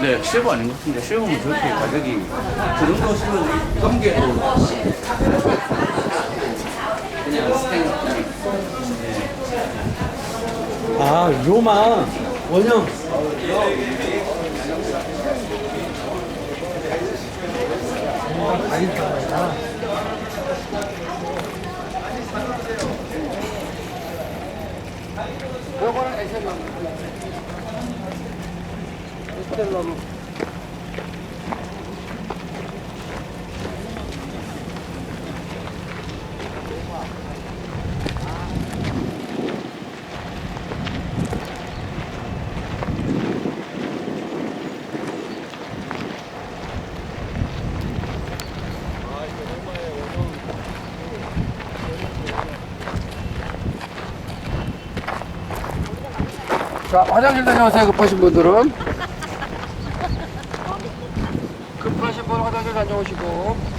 네, 실버 아닌 것 같은데 실버는 저렇게 가격이 그 정도 실버는 검게도 그냥 스테인. 아, 요만 원형. 요거는 에셀러무. 에셀러무. 자, 화장실 다녀오세요, 급하신 분들은. 급하신 분 화장실 다녀오시고.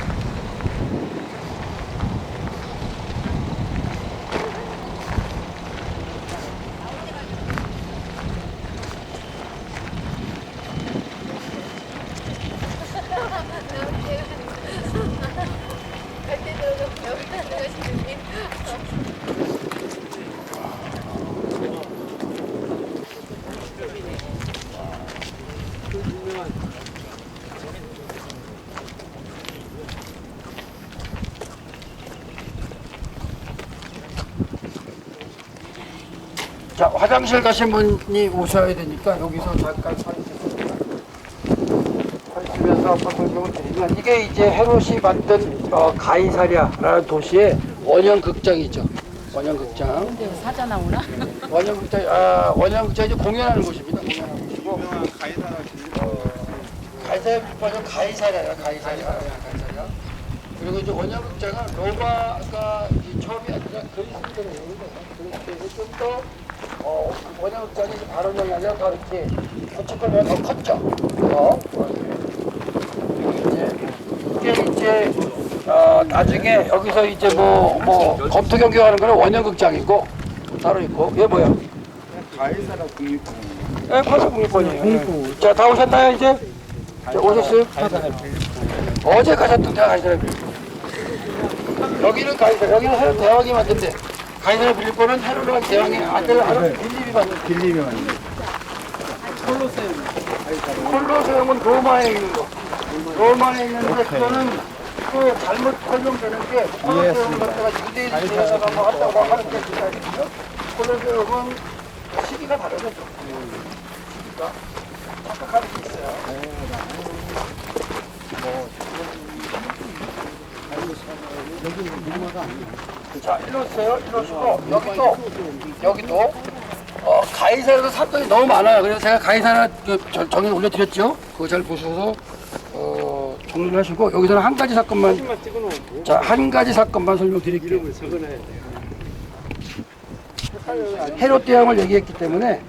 자, 화장실 가신 분이 오셔야 되니까 여기서 잠깐 서 있으면서 한번 설명을 드리면, 이게 이제 헤롯이 만든 가이사랴라는 도시의 원형 극장이죠. 원형 극장. 근데 사자 나오나? 원형 극장, 원형 극장이 이제 공연하는 곳입니다. 공연하는 곳이고. 가이사랴 비판은 가이사랴야, 가이사랴. 그리고 이제 원형 극장은 로마가 처음이 아니라 그리스인들의 그리스에서 좀더 원형 극장이 발원형이 아니라 더 이렇게 건축권이 더 컸죠. 이게 이제 나중에 여기서 이제 뭐 검토 경기하는 거는 원형 극장이고 따로 있고. 얘 뭐야? 가이사라 국립공원. 네, 가이사라 국립공원이에요. 자, 다 오셨나요 이제? 자, 오셨어요? 어제 가셨던 데가 가이사라 빌리본. 여기는 가이사라, 여기는 헤롯 대왕이 만든데, 가이사라 빌리본은 헤롯 대왕의 아들 빌립이 만든. 빌립이 만든. 콜로세움은 로마에 있는 거. 로마에 있는데 그거는 또 잘못 설명되는 게, 콜로세움 같은 거 유대인이 들어가서 뭐 한다고 하는 게 있거든요. 콜로세움은 시기가 다르죠. 시기가 착각하는 게 있어요. 자, 일로 오세요. 일로 오시고, 여기도 가이사라도 사건이 너무 많아요. 그래서 제가 가이사라 정리 올려드렸죠. 그거 잘 보셔서 정리를 하시고, 여기서는 한 가지 사건만, 자, 한 가지 사건만 설명드릴게요. 헤롯 대왕을 얘기했기 때문에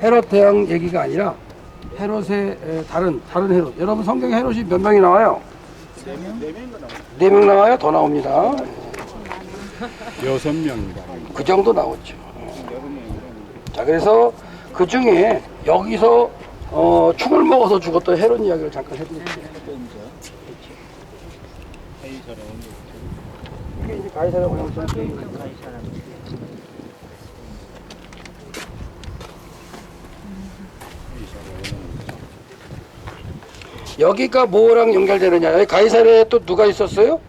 헤롯 대왕 얘기가 아니라 헤롯의 다른 헤롯. 여러분 성경에 헤롯이 몇 명이 나와요? 4명 나와요? 더 나옵니다. 6명입니다. 그 정도 나오죠. 자, 그래서 그 중에 여기서 죽을 먹어서 죽었던 헤롯 이야기를 잠깐 해드릴게요. 이게 이제 가이사랴 원형극장. 여기가 뭐랑 연결되느냐? 여기 가이사랴에 또 누가 있었어요?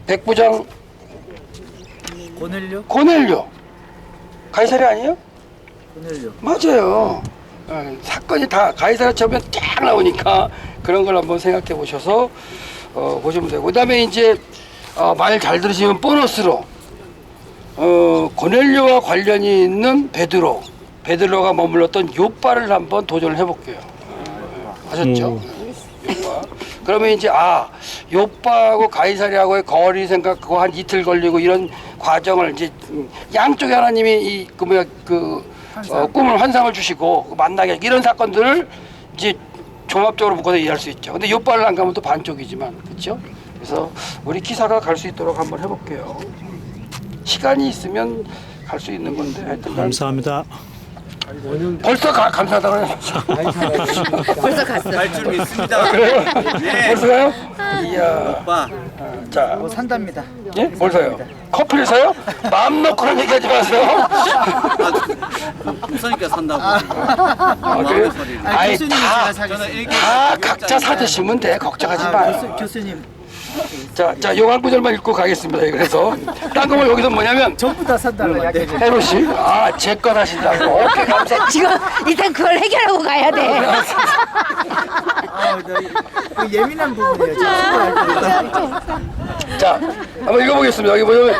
백부장 고넬료. 가이사랴 아니에요? 고넬료. 맞아요. 사건이 다 가이사랴 처음에 쫙 나오니까 그런 걸 한번 생각해 보셔서 보시면 되고, 그 다음에 이제 말 잘 들으시면 보너스로 고넬료와 관련이 있는 베드로가 머물렀던 요빠를 한번 도전을 해볼게요. 아셨죠? 요빠. 그러면 이제 요빠하고 가이사랴하고의 거리 생각하고 한 이틀 걸리고 이런 과정을 이제 양쪽에 하나님이 꿈을 환상을 주시고 만나게 이런 사건들을 이제 종합적으로 묶어서 이해할 수 있죠. 근데 요발을 안 가면 또 반쪽이지만, 그렇죠? 그래서 우리 기사가 갈 수 있도록 한번 해볼게요. 시간이 있으면 갈 수 있는 건데 하여튼 감사합니다. 벌써 감사하다고 해요. 벌써 갔어. 갈 줄 믿습니다. 네. 벌써 가요? 이야. 오빠. 자, 산답니다. 예? 뭘 사요? 커피를 사요? 마음 놓고 그런 얘기하지 마세요. 없으니까 산다고. 그래요? 아이, 저는 일개 다 각자 사드시면 돼. 걱정하지 마요. 교수님 자, 요 한 구절만 읽고 가겠습니다. 그래서 딴 거면 여기서 뭐냐면 전부 다 산다고 약해. 해로 씨, 제 건 하신다고. 오케이, 감사. 지금 일단 그걸 해결하고 가야 돼. 예민한 부분이에요. 자, 한번 읽어보겠습니다. 여기 보면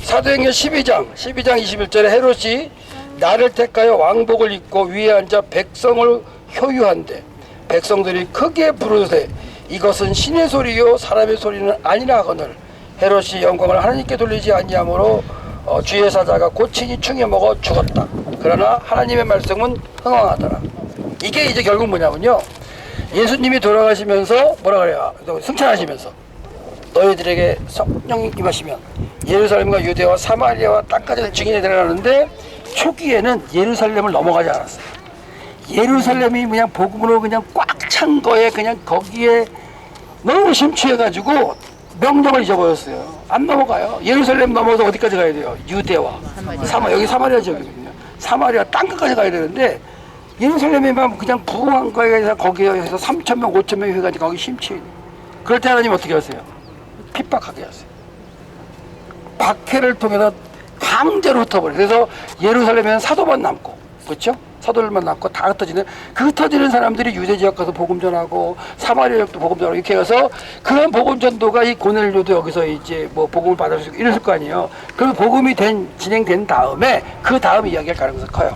사도행전 12장 21절에 헤롯이 나를 택하여 왕복을 입고 위에 앉아 백성을 효유한대 백성들이 크게 부르되 이것은 신의 소리요 사람의 소리는 아니라 하거늘 헤롯이 영광을 하나님께 돌리지 아니하므로 주의 사자가 고친이 충에 먹어 죽었다. 그러나 하나님의 말씀은 흥왕하더라. 이게 이제 결국 뭐냐면요, 예수님이 돌아가시면서 뭐라 그래요? 승천하시면서 너희들에게 성령이 임하시면 예루살렘과 유대와 사마리아와 땅까지 증인이 되라는데, 초기에는 예루살렘을 넘어가지 않았어요. 예루살렘이 그냥 복음으로 그냥 꽉 찬 거에 그냥 거기에 너무 심취해가지고 명령을 잊어버렸어요. 안 넘어가요. 예루살렘 넘어서 어디까지 가야 돼요? 유대와 여기 사마리아 지역이거든요. 사마리아 땅끝까지 가야 되는데 예루살렘에만 그냥 부흥한 거에 대해서 거기에서 3,000명, 5,000명이 해가지고 거기 심취해. 그럴 때 하나님 어떻게 하세요? 핍박하게 하세요. 박해를 통해서 강제로 흩어버려요. 그래서 예루살렘에는 사도만 남고, 그렇죠? 사도들만 남고 다 흩어지는, 그 흩어지는 사람들이 유대 지역 가서 복음 전하고 사마리아 지역도 복음 전하고 이렇게 해서 그런 복음 전도가 이 고넬료도 여기서 이제 뭐 복음을 받을 수 있고 이랬을 거 아니에요. 그럼 복음이 진행된 다음에 그 다음 이야기가 가능성이 커요.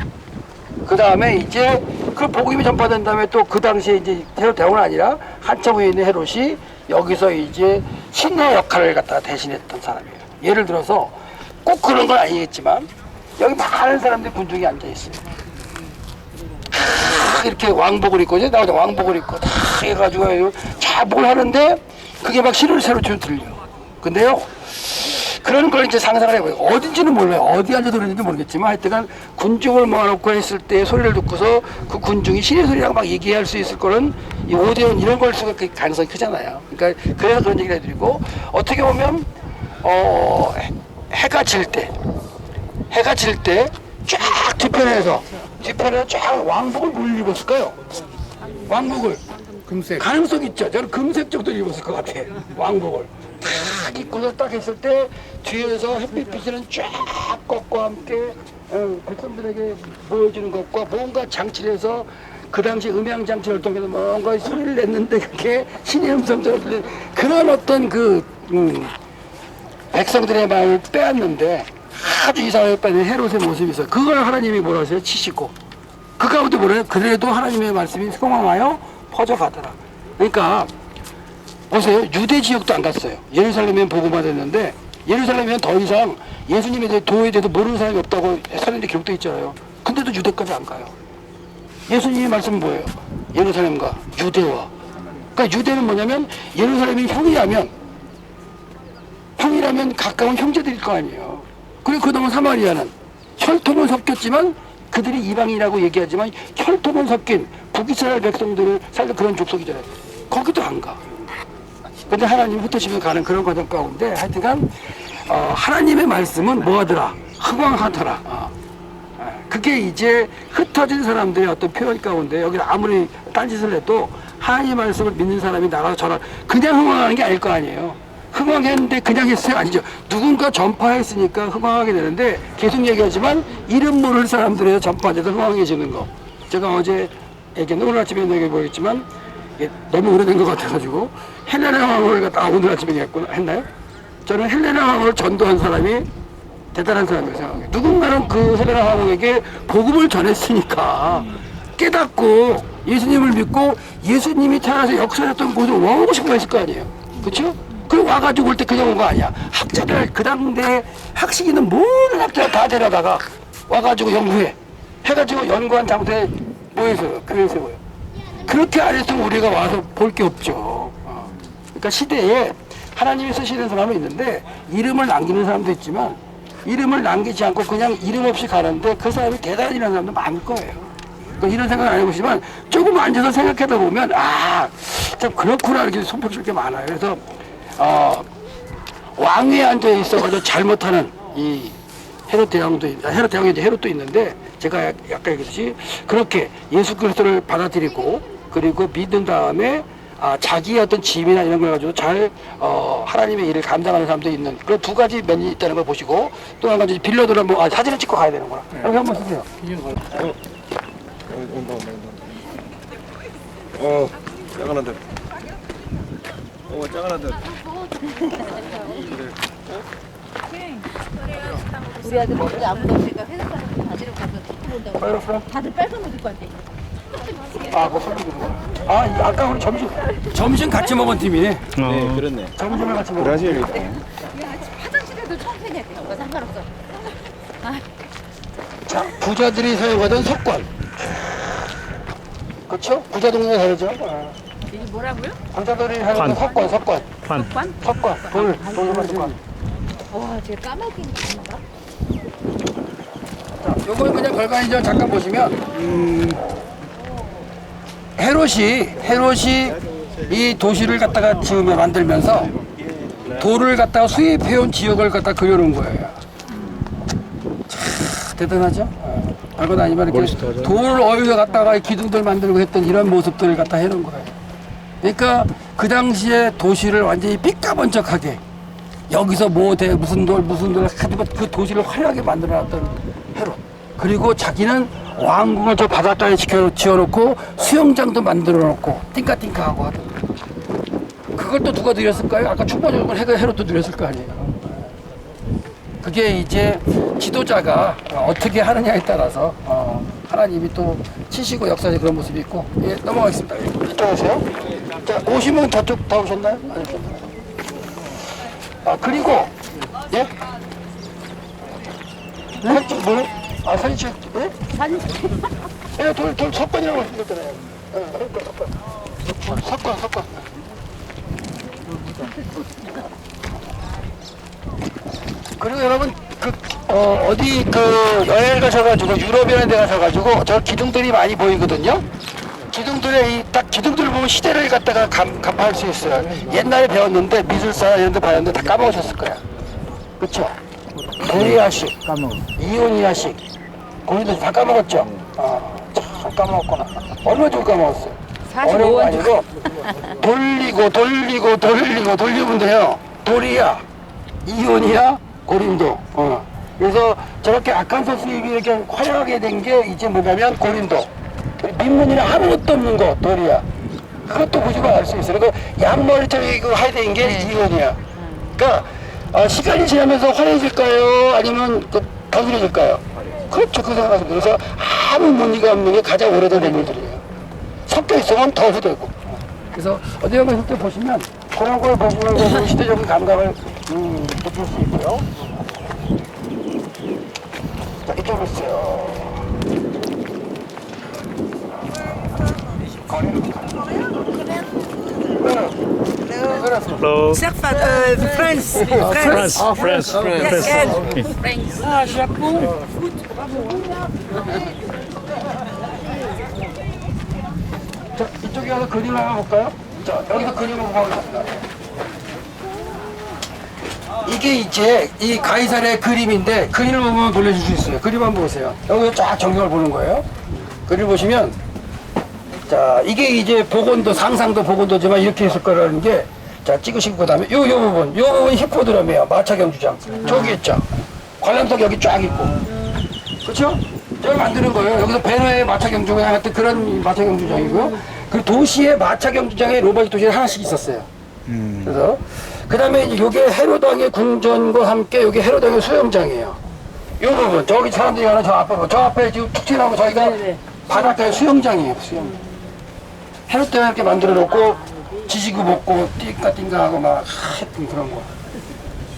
그 다음에 이제 그 복음이 전파된 다음에 또 그 당시에 이제 헤롯 대왕은 아니라 한참 후에 있는 헤롯이 여기서 이제 신의 역할을 갖다가 대신했던 사람이에요. 예를 들어서 꼭 그런 건 아니겠지만 여기 많은 사람들이 군중이 앉아 있어요. 이렇게 왕복을 입고, 이제 나오자 왕복을 입고 다 해가지고 자 뭘 하는데 그게 막 신을 새로 들려. 근데요, 그런 걸 이제 상상을 해봐요. 어딘지는 몰라요. 어디 앉아서 그랬는지 모르겠지만 하여튼간 군중을 모아놓고 했을 때 소리를 듣고서 그 군중이 신의 소리라고 막 얘기할 수 있을 거는 이 오대원 이런 걸 쓰고 가능성이 크잖아요. 그러니까 그래서 그런 얘기를 해드리고, 어떻게 보면 해가 질 때 쫙 뒤편에 쫙 왕복을 뭘 입었을까요? 왕복을 금색 가능성 있죠. 저는 금색 정도 입었을 것 같아. 왕복을 딱 입고서 딱 했을 때 뒤에서 햇빛 비치는 쫙 것과 함께 백성들에게 보여주는 것과 뭔가 장치를 해서 그 당시 음향 장치를 통해서 뭔가 소리를 냈는데 그게 신의 음성처럼 들리는 그런 어떤 백성들의 마음을 빼앗는데 아주 이상하게 빼는 헤롯의 모습이 있어요. 그걸 하나님이 뭐라 하세요? 치시고 그 가운데 뭐래요? 그래도 하나님의 말씀이 성황하여 퍼져가더라. 그러니까 보세요. 유대 지역도 안 갔어요. 예루살렘에 복음화 됐는데 예루살렘에는 더 이상 예수님에 대해 도에 대해서 모르는 사람이 없다고 사람들이 기록되어 있잖아요. 근데도 유대까지 안 가요. 예수님의 말씀은 뭐예요? 예루살렘과 유대와. 그러니까 유대는 뭐냐면 예루살렘이 형이라면 가까운 형제들일 거 아니에요. 그리고 그동안 사마리아는 혈통은 섞였지만 그들이 이방인이라고 얘기하지만 혈통은 섞인 북이스라엘 백성들을 살던 그런 족속이잖아요. 거기도 안 가. 근데 하나님 흩어지면 가는 그런 과정 가운데 하여튼간 하나님의 말씀은 뭐하더라? 흥왕하더라. 그게 이제 흩어진 사람들의 어떤 표현 가운데 여기 아무리 딴짓을 해도 하나님의 말씀을 믿는 사람이 나가서 전화 그냥 흥왕하는 게 아닐 거 아니에요. 흥왕했는데 그냥 했어요? 아니죠. 누군가 전파했으니까 흥왕하게 되는데 계속 얘기하지만 이름 모를 사람들에서 전파돼서 흥왕해지는 거. 제가 어제 오늘 아침에 얘기해보겠지만 너무 오래된 것 같아가지고 헬레나 왕을 갖다 오늘 아침에 했나요? 저는 헬레나 왕을 전도한 사람이 대단한 사람이라고 생각해요. 누군가는 그 헬레나 왕에게 복음을 전했으니까 깨닫고 예수님을 믿고 예수님이 태어나서 역사했던 곳을 와보고 싶어 했을 거 아니에요. 그렇죠? 그리고 와가지고 올 때 그냥 온 거 아니야. 학자들 그 당대 학식 있는 모든 학자를 다 데려다가 와가지고 연구해 해가지고 연구한 장소에 모여서 교회 세워요. 그렇게 안 했으면 우리가 와서 볼 게 없죠. 그러니까 시대에 하나님이 쓰시는 사람은 있는데 이름을 남기는 사람도 있지만 이름을 남기지 않고 그냥 이름 없이 가는데 그 사람이 대단히 일하는 사람도 많을 거예요. 그러니까 이런 생각 안 해보시지만 조금 앉아서 생각하다 보면 참 그렇구나 이렇게 손꼽힐 게 많아요. 그래서 왕위에 앉아 있어가지고 잘못하는 이 헤롯 대왕도 있는데 제가 약간 얘기했듯이 그렇게 예수 그리스도를 받아들이고 그리고 믿은 다음에 자기의 어떤 짐이나 이런 걸 가지고 잘 하나님의 일을 감당하는 사람도 있는 그런 두 가지 면이 있다는 걸 보시고 또 한 가지 빌려들은 사진을 찍고 가야 되는구나. 여기 한번 쓰세요. 작은 아들. 작은 아들. 우리 아들 머리 아무도 없으니까 회사 사람들 바지를 가서 입고 온다고. 다들 빨간 옷 입고 왔대. 그거 설득이구나. 아까 우리 점심 같이 먹은 팀이네. 네, 그렇네. 점심을 같이 먹은. 브라질. 화장실에도 청소해야 돼. 그거 상관없어. 자, 부자들이 사용하던 석관. 그렇죠? 부자 동네 다르죠? 이게 뭐라고요? 부자들이 사용하던 석관. 관? 석관. 돌 석관. 와, 쟤 까마귀 있는가? 자, 요걸 그냥 별관이죠. 잠깐 보시면 헤롯이 이 도시를 갖다가 만들면서 돌을 갖다가 수입해온 지역을 갖다 그려놓은 거예요. 참 대단하죠? 알고 다니면 이렇게 돌 어휘가 갖다가 기둥들 만들고 했던 이런 모습들을 갖다 해놓은 거예요. 그러니까 그 당시에 도시를 완전히 삐까번쩍하게 여기서 무슨 돌 하지만 그 도시를 화려하게 만들어놨던 헤롯. 그리고 자기는 왕궁을 저 바닷가에 지어놓고 수영장도 만들어놓고 띵까띵까하고 하던. 그걸 또 누가 누렸을까요? 아까 초보적으로 헤롯도 누렸을 거 아니에요. 그게 이제 지도자가 어떻게 하느냐에 따라서 하나님이 또 치시고 역사의 그런 모습이 있고. 예, 넘어가겠습니다. 예, 이쪽 오세요. 자, 오시면 저쪽 다 오셨나요? 아니, 그리고 예? 네? 뭐요? 사진 찍. 예? 사진 예, 돌 석관이라고 말씀드렸잖아요. 석관. 그리고 여러분 어디 여행 가셔가지고 유럽이라는 데 가셔가지고 저 기둥들이 많이 보이거든요. 기둥들을 보면 시대를 갖다가 간파할 수 있어요. 옛날에 배웠는데 미술사 이런 데 봤는데 다 까먹으셨을 거야. 그쵸? 도리아식, 이오니아식, 고린도 다 까먹었죠? 참 까먹었구나. 얼마 좀 까먹었어요. 어려운 거 아니고 돌리면 돼요. 도리아, 이오니아, 고린도. 그래서 저렇게 아칸소스 입이 이렇게 화려하게 된 게 이제 뭐냐면 고린도. 민문이나 아무것도 없는 거, 도리아. 그것도 보시고 알 수 있어요. 그리고 양머리처럼 이거 하게 된 게 이온이야. 그러니까 시간이 지나면서 화려해질까요? 아니면 더스려질까요? 그렇죠. 그 생각하시면. 그래서 아무 무늬가 없는 게 가장 오래된 건물들이에요. 섞여 있으면 더 후되고. 그래서 어디 가실 때 보시면 그런 걸 보시면 시대적인 감각을 느낄 수 있고요. 자, 이쪽으로 오세요. Hello. France. 자, 이쪽에 가서 그림 하나 볼까요? 자, 여기서 그림을 보겠습니다. 이게 이제 이 가이사르의 그림인데 그림을 보면 놀라실 수 있어요. 그림 한번 보세요. 여기 쫙 전경을 보는 거예요. 그림 보시면 자, 이게 이제 복원도 상상도 복원도지만 이렇게 했을 거라는 게 자, 찍으시고 그다음에 요 부분 히포드럼이에요. 마차경주장. 저기 있죠. 관람석 여기 쫙 있고. 그렇죠? 저걸 만드는 거예요. 여기서 베너의 마차경주장 같은 그런 마차경주장이고요. 그 도시의 마차경주장에 로마식 도시에 하나씩 있었어요. 그래서 그다음에 이제 요게 헤롯 왕의 궁전과 함께 요게 헤롯 왕의 수영장이에요. 요 부분 저기 사람들이 하나 저 앞에 지금 툭 튀어나오고 저희가 바닷가의 수영장이에요. 수영장. 헤롯 때문에 이렇게 만들어 놓고 지지고 먹고 띵까띵까하고 막 했던 그런 거.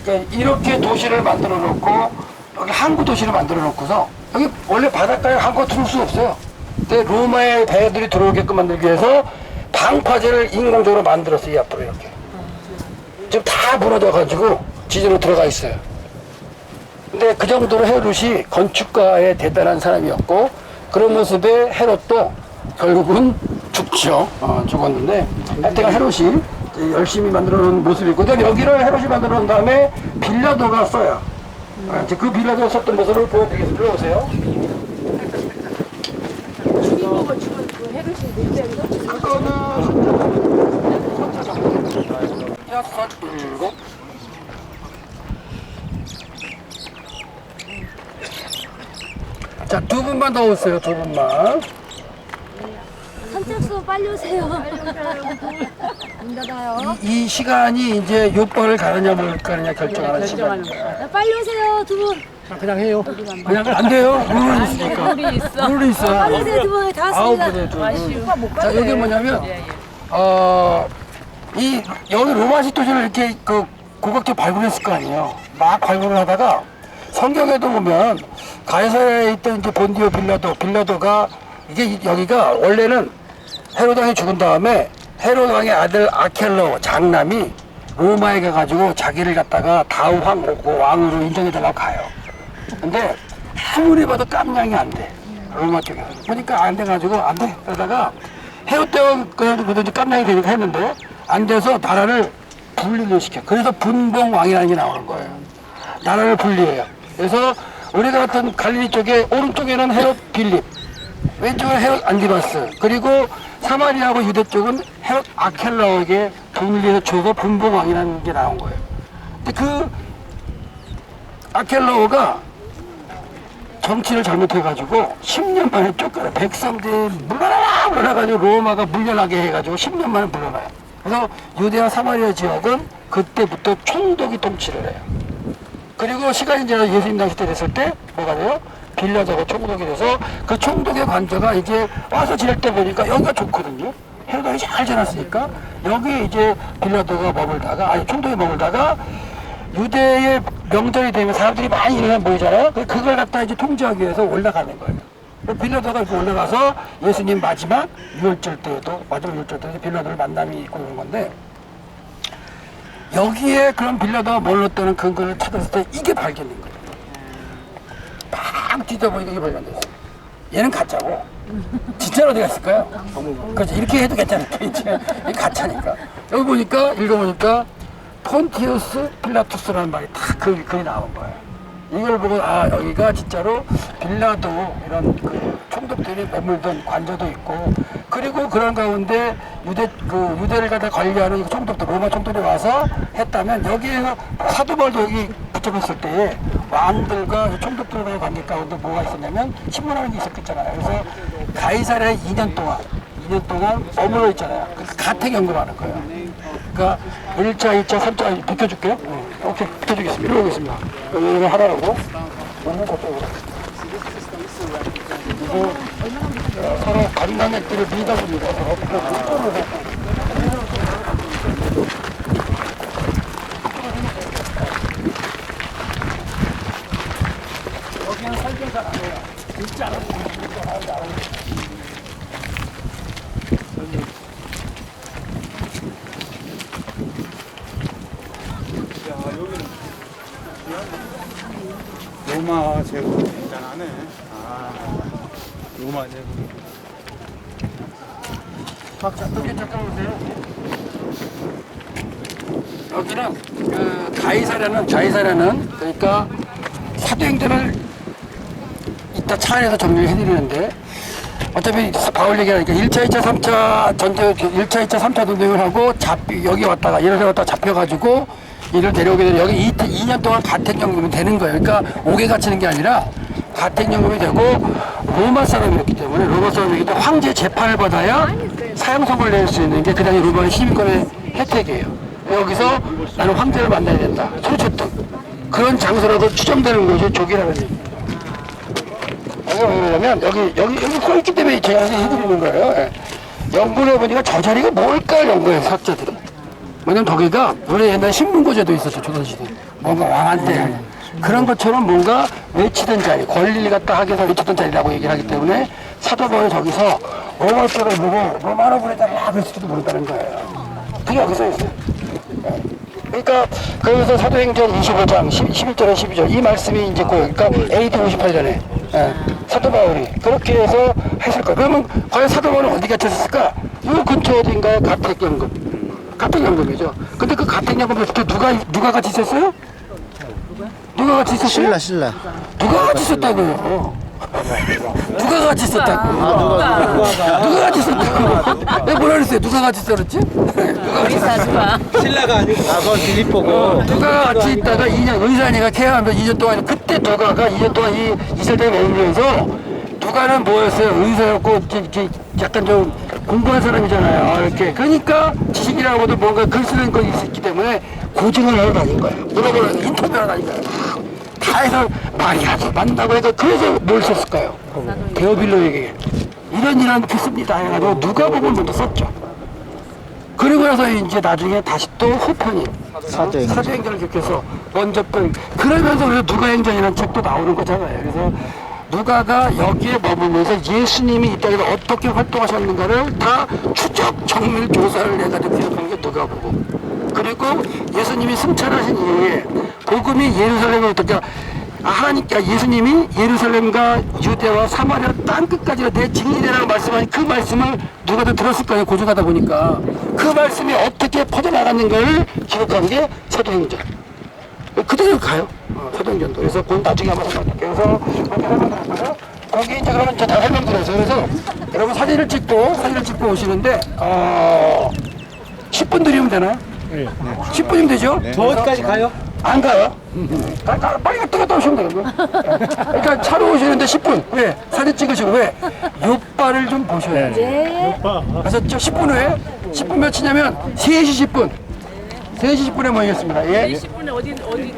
그러니까 이렇게 도시를 만들어 놓고 여기 항구 도시를 만들어 놓고서 여기 원래 바닷가에 항구가 들어올 수 없어요. 때 로마의 배들이 들어오게끔 만들기 위해서 방파제를 인공적으로 만들었어요. 이 앞으로 이렇게. 지금 다 무너져가지고 지진으로 들어가 있어요. 근데 그 정도로 헤롯이 건축가의 대단한 사람이었고 그런 모습에 헤롯도 결국은 죽죠. 죽었는데 하여튼 헤롯이 열심히 만들어 놓은 모습이고 여기를 헤롯이 만들어 놓은 다음에 빌라도가 써요. 이제 그 빌라도가 썼던 모습을 보여드리겠습니다. 들어오세요. 주인공을 죽은 그 헤르시 내부에서 자, 두 분만 더 오세요. 두 분만. 선착순 빨리 오세요. 문 닫아요. 이 시간이 이제 요번을 가느냐 뭘 가느냐 결정하는 시간입니다. 자, 빨리 오세요 두 분. 그냥 해요. 그냥 안 돼요. 룰이 있으니까. 룰이 있어요. 빨리 오세요 두 분. 다 아홉 왔습니다. 분에 자, 여기 뭐냐면 여기 로마식 도시를 이렇게 그 고각적 발굴했을 거 아니에요. 막 발굴을 하다가 성경에도 보면 가이사랴에 있던 이제 본디오 빌라도가 이게 여기가 원래는 헤롯 왕이 죽은 다음에 헤롯 왕의 아들 아켈로 장남이 로마에 가가지고 자기를 갖다가 다음 왕으로 인정해달라고 가요. 근데 아무리 봐도 깜냥이 안 돼. 로마 쪽에서. 보니까 안 돼가지고 안 돼. 그러다가 헤롯 때는 그래도 깜냥이 되니까 했는데 안 돼서 나라를 분리를 시켜. 그래서 분봉왕이라는 게 나오는 거예요. 나라를 분리해요. 그래서 우리가 같은 갈릴리 쪽에 오른쪽에는 헤롯 빌립, 왼쪽은 헤롯 안티바스, 그리고 사마리아하고 유대 쪽은 헤롯 아켈라오에게 분리해서 줘서 분봉왕이라는 게 나온 거예요. 근데 그 아켈라오가 정치를 잘못해가지고 10년 만에 쫓겨나. 백성들이 물러나가지고 로마가 물려나게 해가지고 10년 만에 물러나요. 그래서 유대와 사마리아 지역은 그때부터 총독이 통치를 해요. 그리고 시간이 지나서 예수님 당시 때 됐을 때 뭐가 돼요? 빌라도가 총독이 돼서 그 총독의 관저가 이제 와서 지낼 때 보니까 여기가 좋거든요. 헤롯이 잘 지났으니까 여기 이제 빌라도가 머물다가 총독이 머물다가 유대의 명절이 되면 사람들이 많이 일어나 모이잖아요. 그걸 갖다 이제 통제하기 위해서 올라가는 거예요. 빌라도가 이렇게 올라가서 예수님 마지막 유월절 때에도 빌라도를 만남이 있고 그런 건데 여기에 그런 빌라도가 몰랐다는 근거를 찾았을 때 이게 발견된 거예요. 막 뒤져보니까 이게 발견됐어요. 얘는 가짜고 진짜로 어디 갔을까요? 그렇죠. 이렇게 해도 괜찮을까 이제 이게 가짜니까. 여기 보니까 읽어보니까 폰티우스 필라투스라는 말이 딱 글이 나온 거예요. 이걸 보고 여기가 진짜로 빌라도 이런 그 총독들이 머물던 관저도 있고 그리고 그런 가운데 유대를 갖다 관리하는 총독들 로마 총독들이 와서 했다면 여기에서 사도 바울도 여기 붙잡혔을 때에 왕들과 총독들과의 관계 가운데 뭐가 있었냐면 신문하는 게 있었겠잖아요. 그래서 가이사랴에 2년 동안 머물러 있잖아요. 그러니까 가택 연금하는 거예요. 그러니까 1차, 2차, 3차 비켜줄게요. 오케이, 비켜주겠습니다. 이러고 있습니다. 여기 하나라고. 오늘 그쪽으로. 그리고 서로 관광객들을 믿어줍니다. 여기는 설명 잘 안 해요. 진짜 안 해요. 로마 제국 대단하네. 로마 제국. 각자 잠깐 오세요. 여기는 그 가이사랴는 그러니까 사도행전을 이따 차 안에서 정리를 해드리는데 어차피 바울 얘기하니까 1차, 2차, 3차 전쟁 1차, 2차, 3차 전쟁을 하고 여기 왔다가 이런 왔다 잡혀가지고 이를 데려오게 되면 여기 2년 동안 가택연금이 되는 거예요. 그러니까 옥에 갇히는 게 아니라 가택연금이 되고 로마 사람이었기 때문에 황제 재판을 받아야 사형선고를 낼 수 있는 게 그 당시 로마의 시민권의 혜택이에요. 여기서 나는 황제를 만나야 된다. 소쳤던 그런 장소라도 추정되는 것이 족이라는 얘기입니다. 왜냐면 여기 써있기 때문에 제가 해드리는 거예요. 연구를 해보니까 저 자리가 뭘까 연구해요, 학자들이. 왜냐면 저기가 우리 옛날 신문고제도 있었죠, 조선시대. 뭔가 왕한테 그런 것처럼 뭔가 외치던 자리, 권리를 갖다 하기 위해서 외치던 자리라고 얘기를 하기 때문에 사도바울이 저기서 로마서를 보고 로마로 보내달라 그랬을지도 모른다는 거예요. 그게 여기서 있어요. 그러니까 거기서 사도행전 25장 11절에 12절 이 말씀이 이제 그러니까 AD 58년에 사도 바울이 그렇게 해서 했을 거예요. 그러면 과연 사도 바울은 어디 갇혔을까? 이 근처 어딘가에 가택연금이죠. 근데 그 가택연금에 누가 같이 있었어요? 누가 같이 있었어요? 신라. 누가 같이 있었다고요? 누가 같이 있었다고? 누가 같이 있었다고? 내가 뭐라 그랬어요? 누가 같이 있었지? 신라가 아니고 나선 빌립보고 누가 같이 있다가 2년 의사니가 케어하면서 2년 동안 그때 누가가 2년 동안 이 이스라엘 머물면서 누가는 뭐였어요? 의사였고 이렇게 약간 좀 공부한 사람이잖아요. 이렇게 그러니까 지식이라고도 뭔가 글 쓰는 거 있었기 때문에 고증을 하러 다닌 거예요. 물어보는 인터뷰하러 다닌 거예요. 다 해서 말이라도 만나고 해서 그래서 뭘 썼을까요? 데오빌로에게 이런 필습니다 해가지고 누가복음을 먼저 썼죠. 그리고 나서 이제 나중에 다시 또 후편인 사도행전을 기억해서 먼저 그러면서 그래서 누가행전이라는 책도 나오는 거잖아요. 그래서 누가가 여기에 머물면서 예수님이 이 땅에서 어떻게 활동하셨는가를 다 추적 정밀 조사를 해가지고 기록한 게 누가복음. 그리고 예수님이 승천하신 이후에 복음이 예루살렘을 어떻게 예수님이 예루살렘과 유대와 사마리아 땅 끝까지 내 증인이라고 말씀하신 그 말씀을 누가도 들었을 거예요. 고증하다 보니까 그 말씀이 어떻게 퍼져나갔는가를 기록한 게 사도행전. 그대로 가요. 사도행전도. 그래서 그건 나중에 한번 설명드릴게요. 그래서 거기 이제 그러면 제가 설명드려서 그래서 여러분 사진을 찍고 오시는데 10분 드리면 되나요? 네. 10분이면 되죠? 저 어디까지 가요? 안 가요? 빨리 갔다 오시면 돼요. 그러니까 차로 오시는데 10분. 왜? 사진 찍으시고 왜? 요빠를 좀 보셔야지. 아셨죠? 10분 후에 10분 몇이냐면 3시 10분. 3시 10분에 모이겠습니다. 예. 10분에 어디까지?